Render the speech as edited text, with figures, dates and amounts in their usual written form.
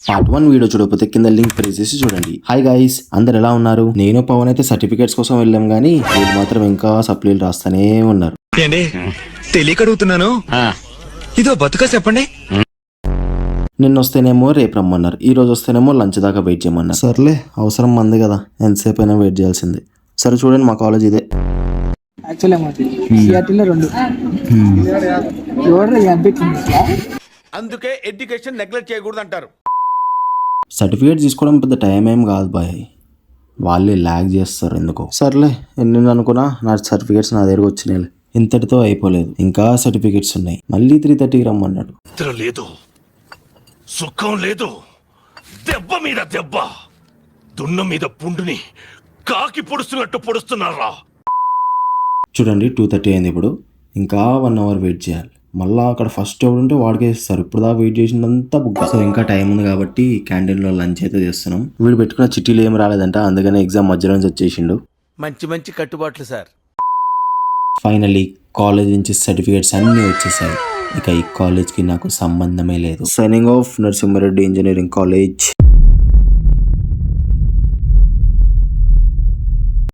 Part 1 video చూడకపోతే కింద link press చేసి చూడండి. హాయ్ గైస్, అందరు ఎలా ఉన్నారు? నేను పవన్ అయితే సర్టిఫికేట్స్ కోసం వెళ్ళాం గానీ వీళ్ళు మాత్రం ఇంకా సప్లీలు రాస్తానే ఉన్నారు. తెలియక అడుగుతున్నాను, ఇదో బతుక చెప్పండి. నిన్న వస్తేనేమో రేపు రమ్మన్నారు, ఈ రోజు వస్తేనేమో లంచ్ దాకా వెయిట్ చేయమన్నారు. సర్లే, అవసరం మంది కదా, ఎంతసేపు అయినా వెయిట్ చేయాల్సిందే. సరే చూడండి, మా కాలేజ్ ఇదే. అందుకే ఎడ్యుకేషన్ నెగ్లెక్ట్ చేయకూడదు అంటారు. సర్టిఫికేట్ తీసుకోవడం పెద్ద టైం ఏం కాదు బాయ్, వాళ్ళే ల్యాగ్ చేస్తారు ఎందుకో. సర్లే, ఎన్ని అనుకున్నా నా సర్టిఫికేట్స్ నా దగ్గరకు వచ్చినాయి. ఇంతటితో అయిపోలేదు, ఇంకా సర్టిఫికేట్స్ ఉన్నాయి. మళ్ళీ 3:30కి రమ్మన్నాడు. లేదు, సుఖం లేదు, దెబ్బ మీద దెబ్బ, దున్న మీద పుండుని కాకి పొడుస్తున్నట్టు పొడుస్తున్నారా. చూడండి 2:30 అయింది, ఇప్పుడు ఇంకా 1 అవర్ వెయిట్ చేయాలి. మళ్ళీ అక్కడ ఫస్ట్ ఎవడు ఉంటే వాడికే ఇస్తారు. ఇప్పుడు దాకా వెయిట్ చేసినంతా బుక్. సో ఇంకా టైం ఉంది కాబట్టి క్యాంటీన్లో లంచ్ అయితే చేస్తున్నాం. వీడు పెట్టుకున్న చిట్టీలు ఏం రాలేదంట, అందుకనే ఎగ్జామ్ మధ్యలో నుంచి వచ్చేసిండు. మంచి మంచి కట్టుబాట్లు సార్. ఫైనల్లీ కాలేజ్ నుంచి సర్టిఫికేట్స్ అన్నీ వచ్చేసాయి. ఇక ఈ కాలేజ్కి నాకు సంబంధమే లేదు. Signing off, Narasimha Reddy engineering college.